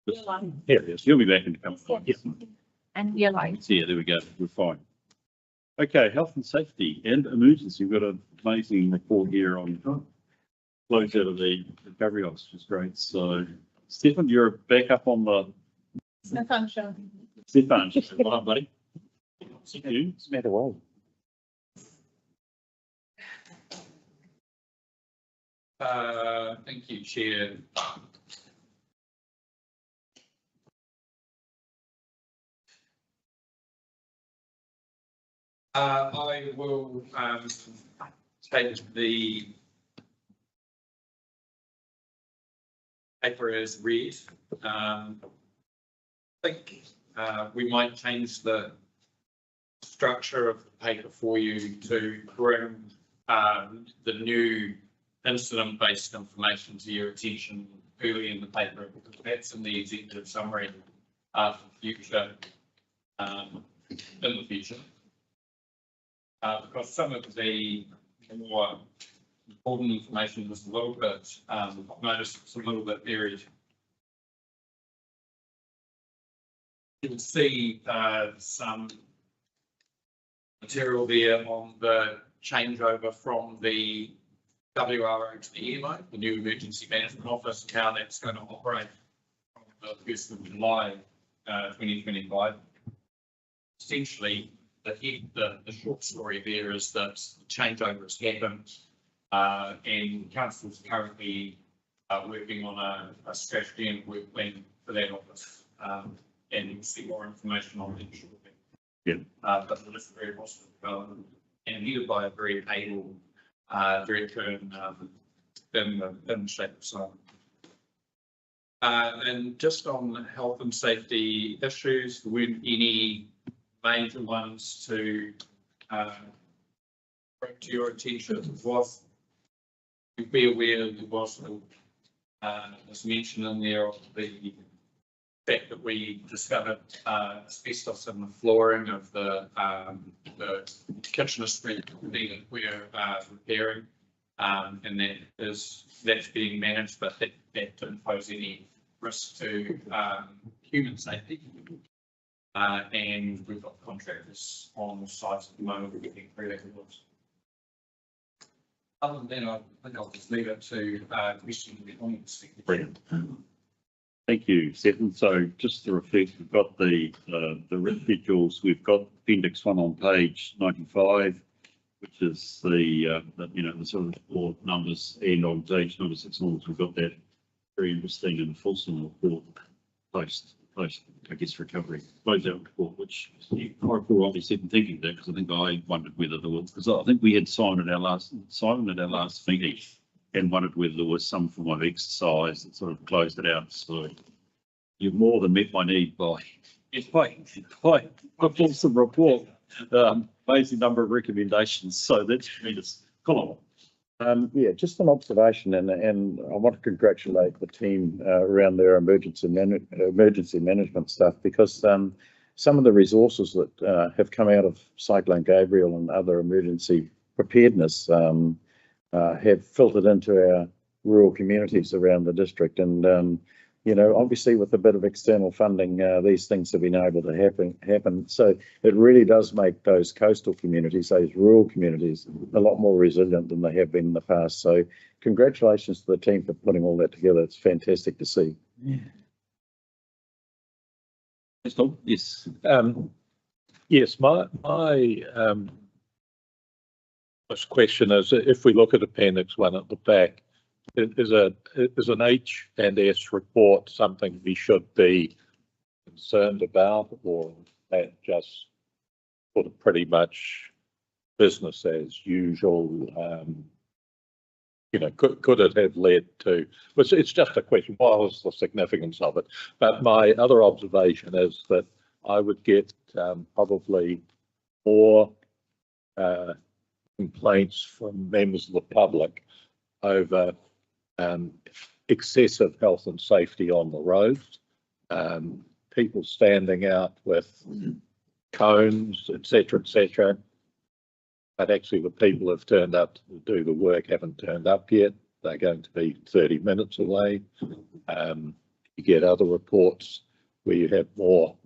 Here it is. You'll be back in a couple of minutes. And your lights. Yeah, there we go. We're fine. Okay, health and safety and emergency. We've got an amazing report here on close out of the recovery office, which is great. So, Stefan, you're back up on the. Stefan show. Stefan, well done, buddy. See you. It's matter well. Thank you, Chair. I will take the paper as read. I think we might change the structure of the paper for you to bring the new incident-based information to your attention early in the paper, because that's in the executive summary for future in the future. Because some of the more important information is a little bit, I've noticed it's a little bit buried. You can see some material there on the changeover from the WRO to the EMO, the new Emergency Management Office, and how that's going to operate from the 1st of July 2025. Essentially, the short story there is that the changeover has happened, and council's currently working on a strategy and work plan for that office, and you'll see more information on it shortly. Yeah. But it is a very positive development, and headed by a very able director in the state of Simon. And just on health and safety issues, there weren't any major ones to bring to your attention. You'd be aware there was as mentioned in there of the fact that we discovered asbestos in the flooring of the Kitchener Street that we're repairing, and that's being managed, but that didn't pose any risk to human safety. And we've got contractors on the site at the moment. We're getting prerequisites. Other than that, I think I'll just leave it to questions and comments. Brilliant. Thank you, Stefan. So just to reflect, we've got the residuals. We've got appendix 1 on page 95, which is the sort of report numbers, and on page number 6 onwards, we've got that very interesting and fulsome report post I guess recovery closeout report, which I recall what we said in thinking there, because I think I wondered whether there was, because I think we had Simon at our last meeting and wondered whether there was some form of exercise that sort of closed it out. So you've more than met my need by a fulsome report, amazing number of recommendations. So that's tremendous. Colin. Yeah, just an observation, and I want to congratulate the team around their emergency management stuff, because some of the resources that have come out of Cyclone Gabrielle and other emergency preparedness have filtered into our rural communities around the district, and obviously with a bit of external funding, these things have been able to happen. So it really does make those coastal communities, those rural communities, a lot more resilient than they have been in the past. So congratulations to the team for putting all that together. It's fantastic to see. Yeah. Yes. Yes, my first question is, if we look at Appendix 1 at the back, is an H and S report something we should be concerned about, or that just sort of pretty much business as usual? Could it have led to? It's just a question. What was the significance of it? But my other observation is that I would get probably more complaints from members of the public over excessive health and safety on the roads, people standing out with cones, etc., but actually the people who've turned up to do the work haven't turned up yet. They're going to be 30 minutes away. You get other reports where you have more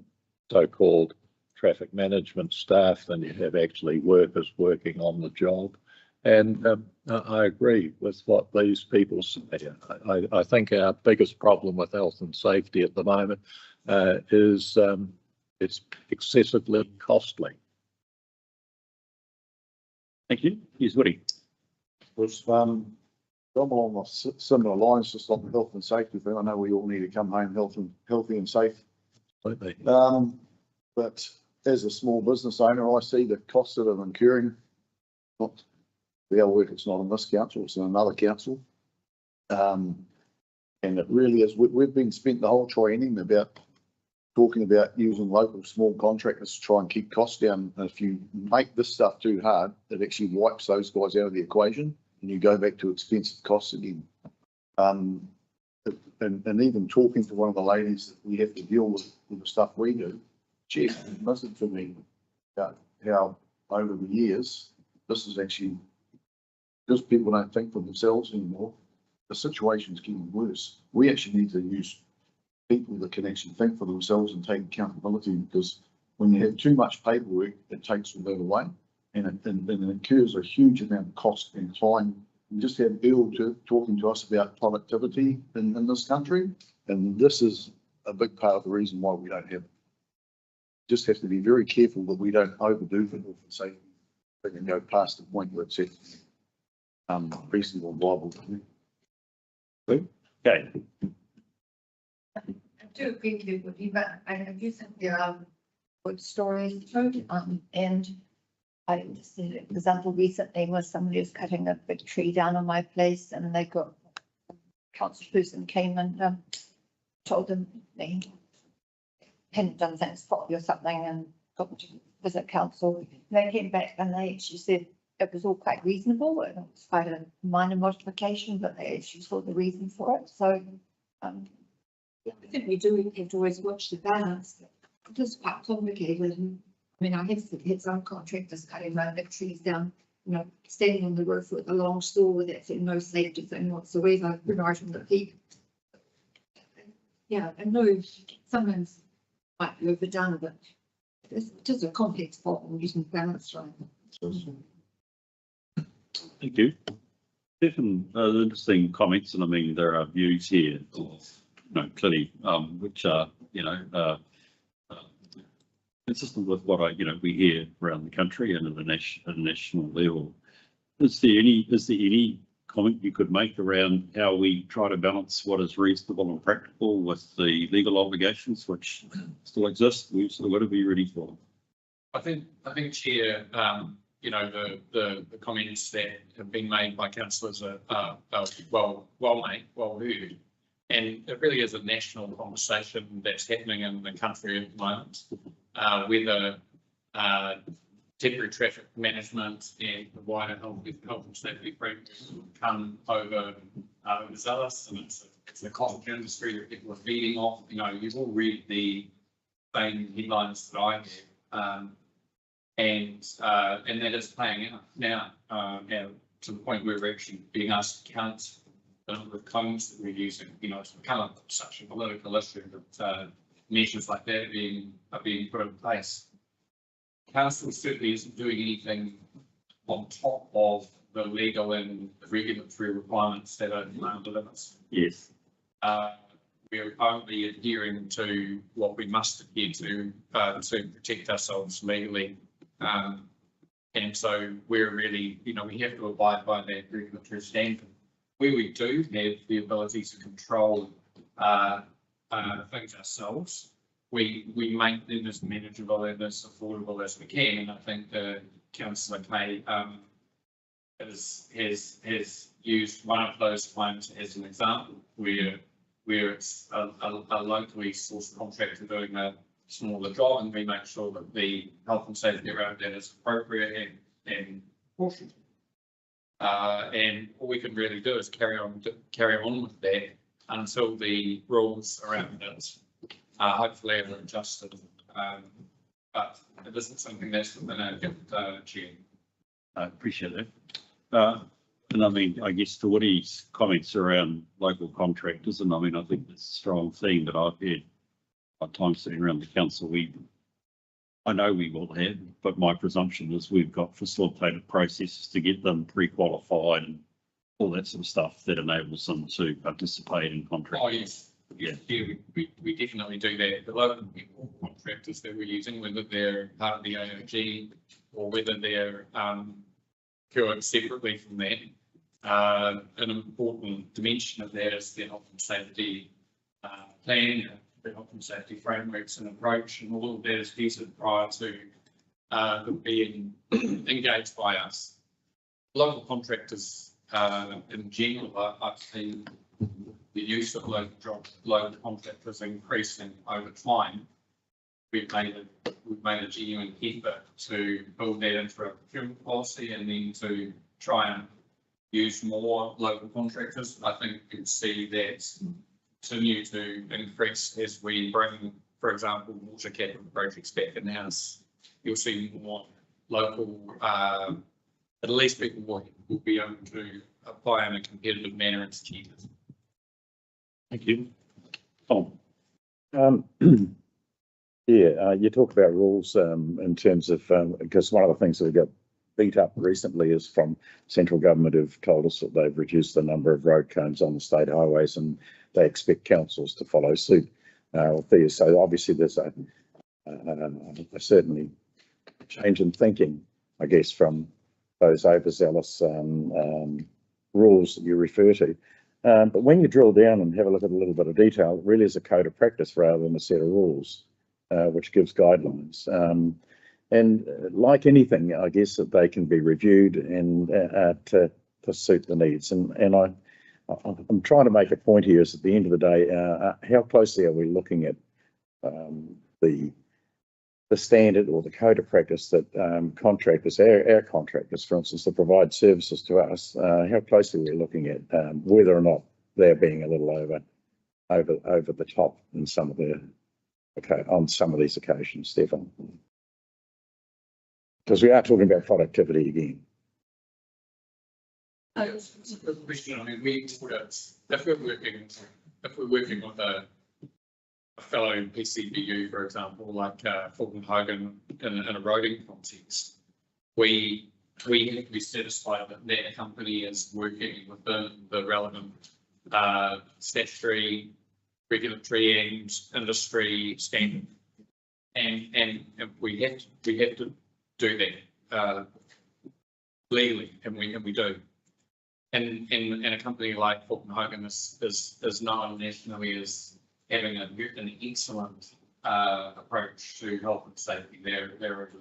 so-called traffic management staff than you have actually workers working on the job. And I agree with what these people say. I think our biggest problem with health and safety at the moment is it's excessively costly. Thank you. Here's Woody. Was, I'm along the similar lines, just on the health and safety thing. I know we all need to come home healthy and safe. Absolutely. But as a small business owner, I see the costs that I'm incurring. Not our work, it's not in this council, it's in another council. And it really is, we've been spent the whole triennium about talking about using local small contractors to try and keep costs down. And if you make this stuff too hard, it actually wipes those guys out of the equation and you go back to expensive costs again. And even talking to one of the ladies that we have to deal with the stuff we do, she's listened to me about how over the years, this is actually, because people don't think for themselves anymore, the situation's getting worse. We actually need to use people that can actually think for themselves and take accountability, because when you have too much paperwork, it takes all that away and it incurs a huge amount of cost and time. We just had Bill talking to us about productivity in this country, and this is a big part of the reason why we don't have it. Just have to be very careful that we don't overdo for health and safety and go past the point where it's reasonable and viable. Okay. I do agree with you, Woody, but I do think there are good stories told. And I just did an example recently where somebody was cutting a big tree down on my place and they got, council person came and told them they hadn't done things properly or something and got to visit council. They came back and they actually said it was all quite reasonable and it was quite a minor modification, but they actually saw the reason for it. So I think we do have to always watch the balance. It is quite complicated. And I mean, I have had some contractors cutting my big trees down, you know, standing on the roof with a long saw with that no safety thing whatsoever, right on the peak. Yeah, I know sometimes might be overdone, but it's just a complex problem using balance, right? Thank you. Different interesting comments, and I mean there are views here, clearly, which are consistent with what we hear around the country and at a national level. Is there any comment you could make around how we try to balance what is reasonable and practical with the legal obligations which still exist? We've still got to be ready for them. I think, Chair, the comments that have been made by councillors are well made, well heard. And it really is a national conversation that's happening in the country at the moment, whether temporary traffic management and the wider health and safety framework come over zealous, and it's a cottage industry that people are feeding off. You've all read the same headlines that I have. And that is playing out now, to the point where we're actually being asked to count the number of cones that we're using. It's become such a political issue that measures like that are being put in place. Council certainly isn't doing anything on top of the legal and regulatory requirements that are under limits. Yes. We're only adhering to what we must adhere to protect ourselves legally. And so we're really, we have to abide by that regulatory standard. Where we do have the ability to control things ourselves, we make them as manageable and as affordable as we can. And I think Councillor Kay has used one of those claims as an example where it's a locally sourced contractor doing a smaller job, and we make sure that the health and safety around that is appropriate and proportionate. And all we can really do is carry on with that until the rules around it hopefully are adjusted. But it isn't something that's within our gift, Chair. I appreciate that. And I mean, I guess to Woody's comments around local contractors, and I mean, I think it's a strong theme that I've heard at times sitting around the council. I know we will have, but my presumption is we've got facilitated processes to get them pre-qualified and all that sort of stuff that enables them to participate in contracts. Oh, yes. Yeah. Yeah, we definitely do that. The local contractors that we're using, whether they're part of the AOG or whether they're procured separately from that. An important dimension of that is their health and safety plan, the health and safety frameworks and approach, and all of that is tested prior to them being engaged by us. Local contractors in general, I've seen the use of local contractors increasing over time. We've made a genuine effort to build that into our procurement policy and then to try and use more local contractors. I think you can see that continue to increase as we bring, for example, water capital projects back in-house. You'll see more local, at least people will be able to apply in a competitive manner and cheap. Thank you. Tom. Yeah, you talk about rules in terms of, because one of the things that got beat up recently is from central government who've told us that they've reduced the number of road cones on the state highways and they expect councils to follow suit with these. So obviously there's a certainly change in thinking, I guess, from those overzealous rules that you refer to. But when you drill down and have a look at a little bit of detail, it really is a code of practice rather than a set of rules, which gives guidelines. And like anything, I guess that they can be reviewed and to suit the needs. And I'm trying to make a point here is at the end of the day, how closely are we looking at the standard or the code of practice that contractors, our contractors, for instance, that provide services to us, how closely we're looking at whether or not they're being a little over the top in some of the, on some of these occasions, Stefan. Because we are talking about productivity again. It's a good question. I mean, if we're working with a fellow in PCBU, for example, like Fulton Hogan in a roading context, we have to be satisfied that that company is working within the relevant statutory, regulatory and industry standard. And we have to do that legally, and we do. And a company like Fulton Hogan is known nationally as having an excellent approach to health and safety. They're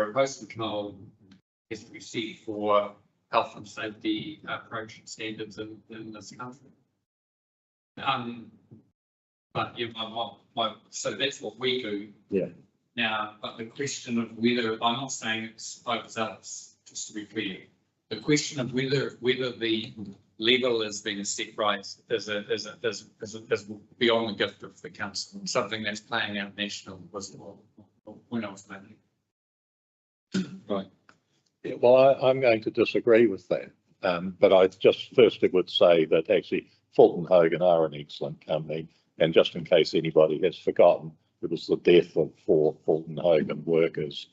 a poster child, as we see, for health and safety approach and standards in this country. But yeah, so that's what we do. Yeah. Now, but the question of whether, I'm not saying it's overzealous, just to be clear. The question of whether the level is being set right is beyond the gift of the council. Something that's playing out national was the point I was making. Right. Yeah, well, I'm going to disagree with that. But I just firstly would say that actually Fulton Hogan are an excellent company. And just in case anybody has forgotten, it was the death of 4 Fulton Hogan workers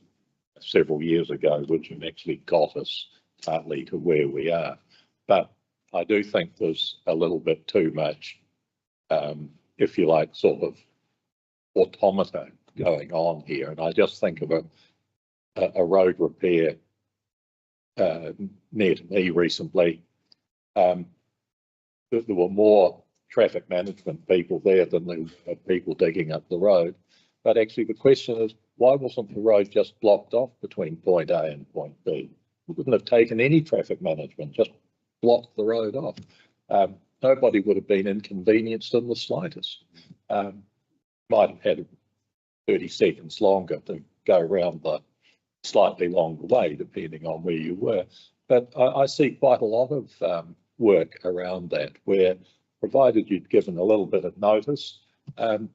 several years ago, which actually got us partly to where we are. But I do think there's a little bit too much, if you like, sort of automata going on here. And I just think of a road repair near to me recently. There were more traffic management people there than there were people digging up the road. But actually the question is, why wasn't the road just blocked off between point A and point B? We wouldn't have taken any traffic management, just blocked the road off. Nobody would have been inconvenienced in the slightest. Might have had 30 seconds longer to go around the slightly longer way, depending on where you were. But I see quite a lot of work around that, where provided you'd given a little bit of notice,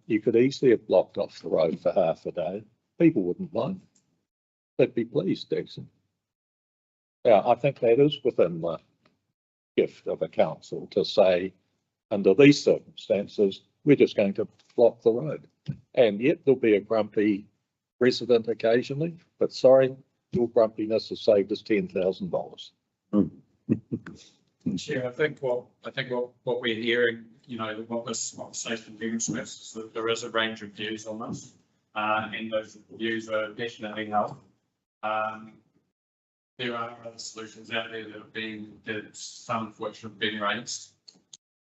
you could easily have blocked off the road for half a day. People wouldn't mind. They'd be pleased, actually. Yeah, I think that is within gift of a council to say, under these circumstances, we're just going to block the road. And yet there'll be a grumpy resident occasionally, but sorry, your grumpiness has saved us $10,000. Chair, I think what we're hearing, you know, what this conversation demonstrates is that there is a range of views on this, and those views are definitely held. There are other solutions out there that some of which have been raised.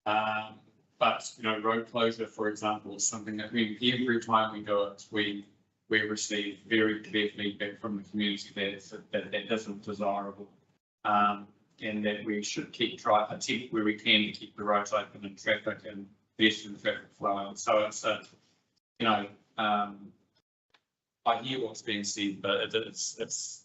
But, you know, road closure, for example, is something that every time we do it, we receive very clear feedback from the community that isn't desirable. And that we should attempt where we can to keep the roads open and traffic and pedestrian traffic flowing. So it's you know, I hear what's being said, but it's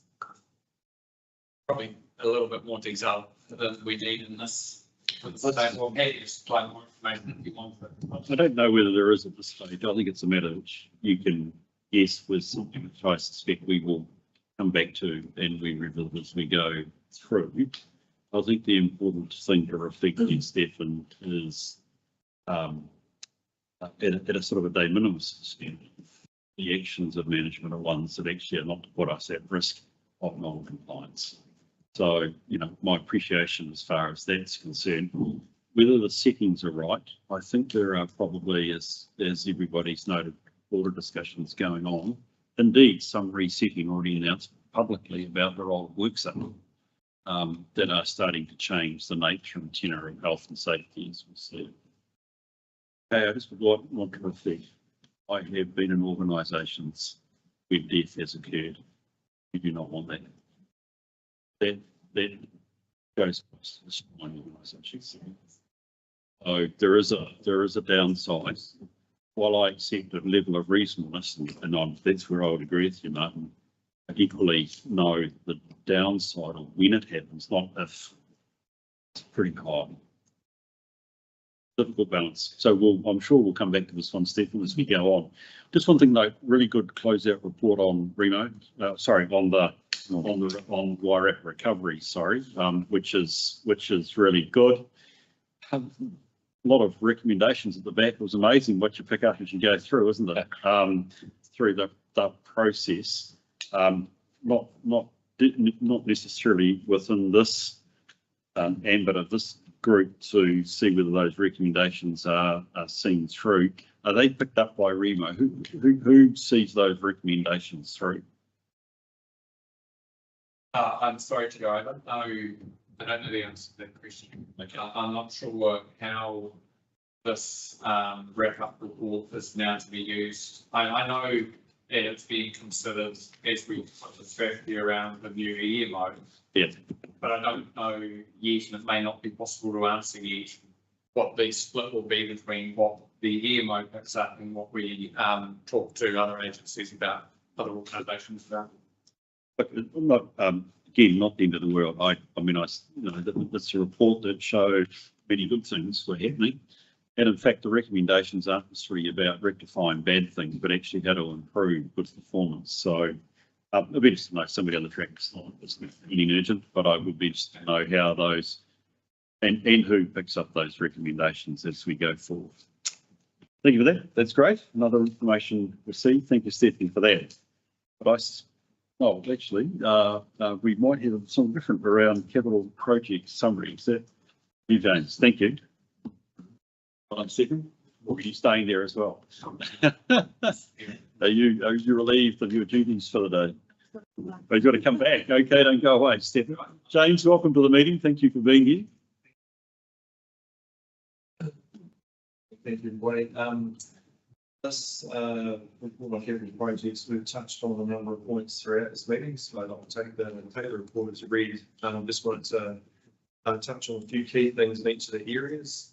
probably a little bit more detail than we need in this. Well, hey, just supply more information if you want. I don't know whether there is at this stage. I think it's a matter which you can guess with something which I suspect we will come back to and we revisit as we go through. I think the important thing to reflect on, Stefan, is at a sort of a de minimis extent, the actions of management are ones that actually are not to put us at risk of non-compliance. So, you know, my appreciation as far as that's concerned, whether the settings are right, I think there are probably, as everybody's noted, broader discussions going on. Indeed, some resetting already announced publicly about the role of WorkZone that are starting to change the nature and tenor of health and safety, as we see. Okay, I just want to reflect. I have been in organisations where death has occurred. We do not want that. That goes across the spine organisations. So there is a downside. While I accept a level of reasonableness, and that's where I would agree with you, Martin, I equally know the downside of when it happens, not if. It's pretty high. Difficult balance. So I'm sure we'll come back to this one, Stefan, as we go on. Just one thing though, really good closeout report on Remo. On Wairarapa recovery, which is really good. A lot of recommendations at the back. It was amazing what you pick up as you go through, isn't it? Through the process. Not necessarily within this ambit of this group to see whether those recommendations are seen through. Are they picked up by Remo? Who sees those recommendations through? I'm sorry to go over. No, I don't know the answer to that question. Okay. I'm not sure how this wrap-up report is now to be used. I know that it's being considered as we put the strategy around the new EMO. Yeah. But I don't know yet, and it may not be possible to answer yet, what the split will be between what the EMO picks up and what we talk to other agencies about, other organisations about. But not again, not the end of the world. I mean, that's a report that showed many good things were happening, and in fact, the recommendations aren't necessarily about rectifying bad things, but actually how to improve good performance. So, it'd be interesting to know somebody on the track. It's not anything urgent, but I would be interested to know how those and who picks up those recommendations as we go forward. Thank you for that. That's great. Another information received. Thank you, Stephanie, for that. But actually, we might have something different around capital project summary. Is that you, James? Thank you. One second. Or are you staying there as well? Are you relieved of your duties for the day? But you've got to come back. Okay, don't go away, Stephen. James, welcome to the meeting. Thank you for being here. Thank you, Wayne. This report on capital projects, we've touched on a number of points throughout this meeting, so I'll take the report as read. Just wanted to touch on a few key things in each of the areas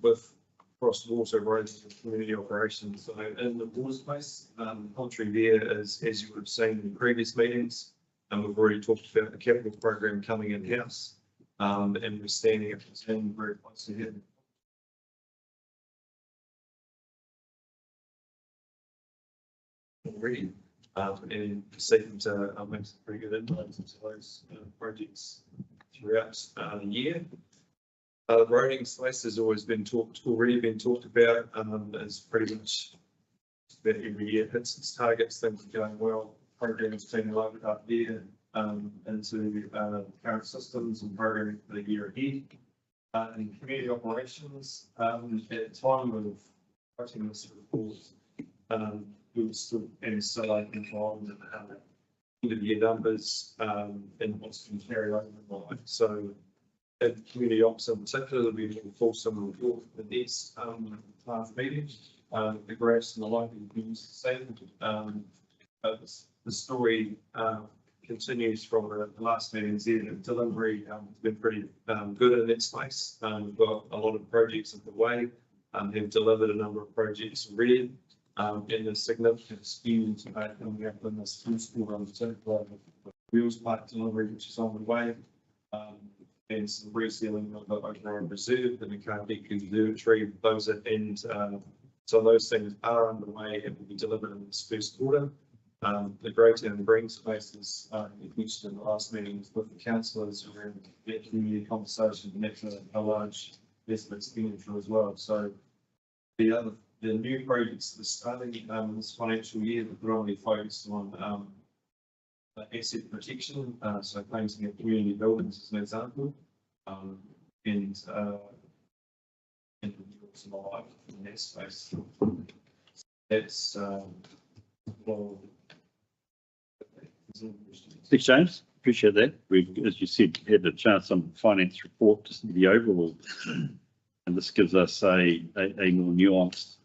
with cross water, roads and community operations. So in the water space, contrary there is, as you would have seen in previous meetings, and we've already talked about the capital program coming in-house, and we're standing very close to here. Already, and seeking to make some pretty good inroads into those projects throughout the year. Roading space has already been talked about, it's pretty much about every year hits its targets, things are going well, programs being loaded up there, into, current systems and programming for the year ahead. In community operations, at the time of writing this report, we were still involved in, end of year numbers, and what's been carried over in life, so at community ops in particular, there'll be a more fulsome report for the next half meeting. The graphs and the like will be used the same. But the story continues from the last meeting's end of delivery. It's been pretty good in that space. We've got a lot of projects underway, have delivered a number of projects already, and a significant skew coming up in this first quarter in particular, with Wheels Park delivery, which is on the way. And some resealing of the Otaroa Reserve, and the Kāpeki Conservatory, those at end. So those things are underway and will be delivered in this first quarter. The Greytown Green spaces, mentioned in the last meetings with the councillors around that community conversation, and that's a large investment expenditure as well. So the new projects that are starting this financial year are predominantly focused on asset protection, so painting of community buildings as an example, and some life in that space. That's well. Thanks, James. Appreciate that. We've, as you said, had a chance on the finance report to see the overall, and this gives us a more nuanced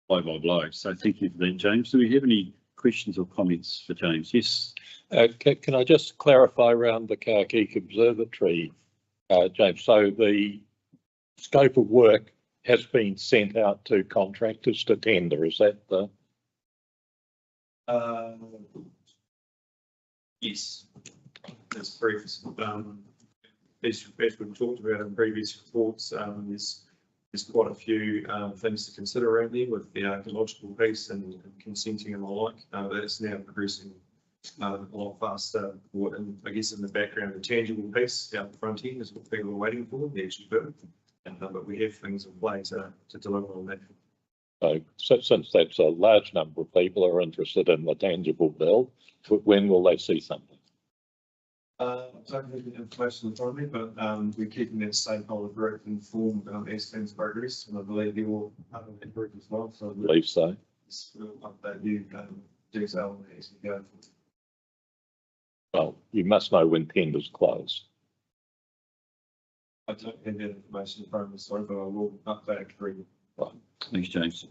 blow by blow. So thank you for that, James. Do we have any questions or comments for James? Yes. Can I just clarify around the Kāpeki Observatory, James? So the scope of work has been sent out to contractors to tender. Is that the? Yes, that's brief. As we've talked about in previous reports, there's quite a few things to consider around there with the archaeological piece and consenting and the like. That's now progressing a lot faster. And I guess in the background, the tangible piece out the front end is what people are waiting for, the actual build. But we have things in place to deliver on that. So since that's a large number of people are interested in the tangible build, when will they see something? I don't have the information in front of me, but we're keeping that stakeholder group informed as things progress, and I believe they will have that group as well. So I believe so. We'll update you detail as we go. Well, you must know when tenders close. I don't have that information in front of me, sorry, but I will update through. Right. Thanks, James.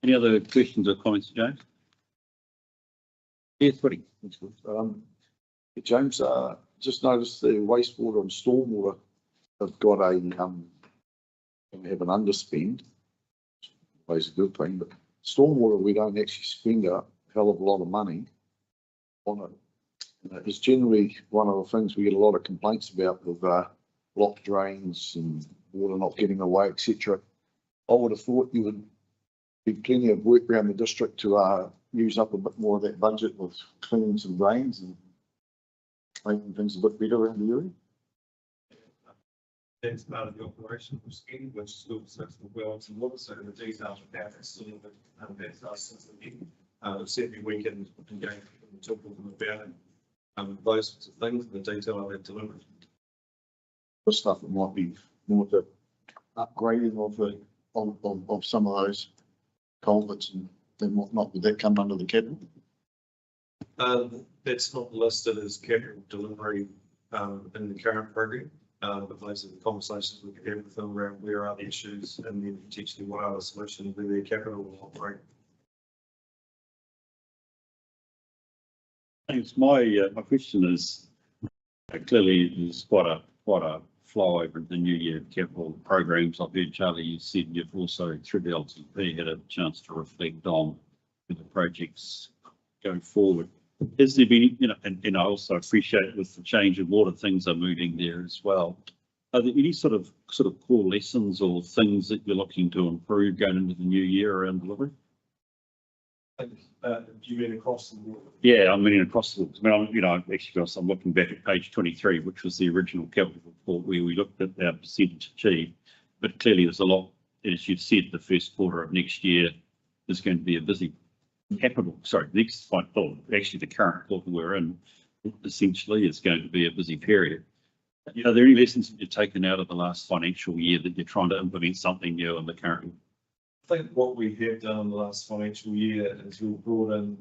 Any other questions or comments, James? Yes, Woody. James, just noticed the wastewater and stormwater have got a, have an underspend. Always a good thing, but stormwater, we don't actually spend a hell of a lot of money on it. It's generally one of the things we get a lot of complaints about with blocked drains and water not getting away, etc. I would have thought you would be plenty of work around the district to use up a bit more of that budget with cleaning some drains and making things a bit better around the area. That's part of the operational scheme, which still sits with wells and water, so the details of that is still a bit that's us. Certainly we can engage and talk to them about those sorts of things, the detail of that delivery. The stuff that might be more to upgrading of the of some of those culverts and then whatnot, would that come under the capital? That's not listed as capital delivery in the current program, but those are the conversations we could have with them around where are the issues and then potentially what are the solutions where their capital will operate. Thanks. My question is clearly there's quite a flow over the new year capital programs. I've heard Charlie, you said you've also through the LTP had a chance to reflect on the projects going forward. Has there been, and I also appreciate with the change of water, things are moving there as well. Are there any sort of core lessons or things that you're looking to improve going into the new year around delivery? Do you mean across the board? Yeah, I mean, across the, I mean, actually, I'm looking back at page 23, which was the original capital report where we looked at our percentage achieved. But clearly there's a lot, as you've said, the first quarter of next year is going to be a busy next fight, actually the current quarter we're in essentially is going to be a busy period. Are there any lessons that you've taken out of the last financial year that you're trying to implement something new in the current? I think what we have done in the last financial year is we've brought in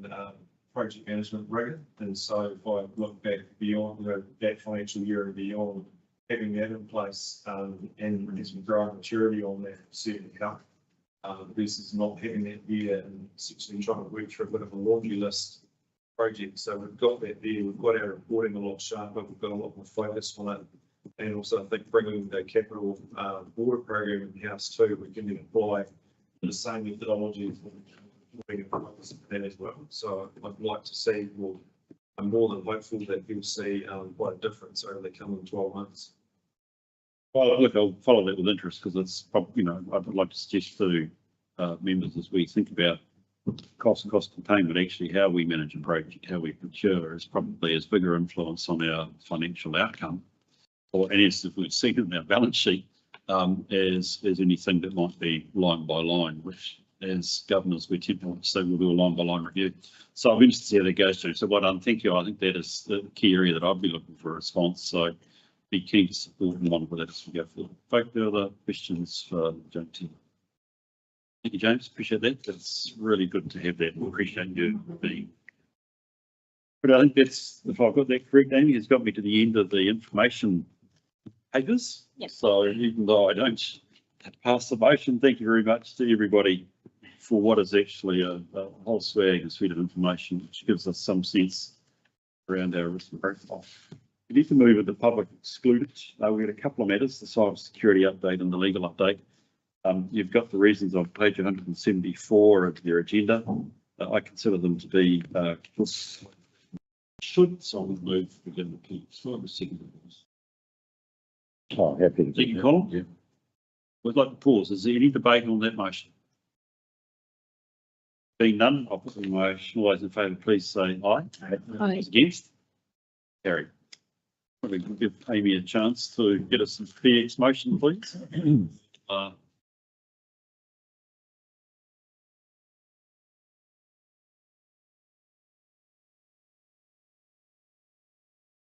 project management rigor. And so if I look back beyond that financial year and beyond, having that in place and as we grow maturity on that certainly help. Versus not having that there and essentially trying to work through a bit of a laundry list project. So we've got that there. We've got our reporting a lot sharper. We've got a lot more focus on it. And also I think bringing the capital border program in house too, we can then apply the same methodology that as well. So I'd like to see, well, I'm more than hopeful that you'll see quite a difference over the coming 12 months. Well, look, I'll follow that with interest because it's probably, I'd like to suggest to members as we think about cost containment, actually how we manage a project, how we procure is probably as bigger influence on our financial outcome, or and as if we've seen in our balance sheet, as anything that might be line by line, which as governors we tend to say we'll do a line by line review. So I'm interested to see how that goes through. So well done, thank you. I think that is the key area that I'd be looking for a response. So be keen to support and monitor that as we go forward. Folk, there are other questions for James? Thank you, James. Appreciate that. That's really good to have that. We appreciate you being. But I think that's, if I've got that correct, Amy, it's got me to the end of the information papers. Yep. So even though I don't pass the motion, thank you very much to everybody for what is actually a whole swag and suite of information, which gives us some sense around our risk profile. We need to move at the public excluded. We've got a couple of matters, the cyber security update and the legal update. You've got the reasons on page 174 of their agenda. I consider them to be should someone move within the piece. Oh, happy to. Thank you, Colin. Yeah. We'd like to pause. Is there any debate on that motion? Being none, I'll put the motion. All those in favour, please say aye. Aye. Those against? Carried. Probably give Amy a chance to get us some PX motion, please.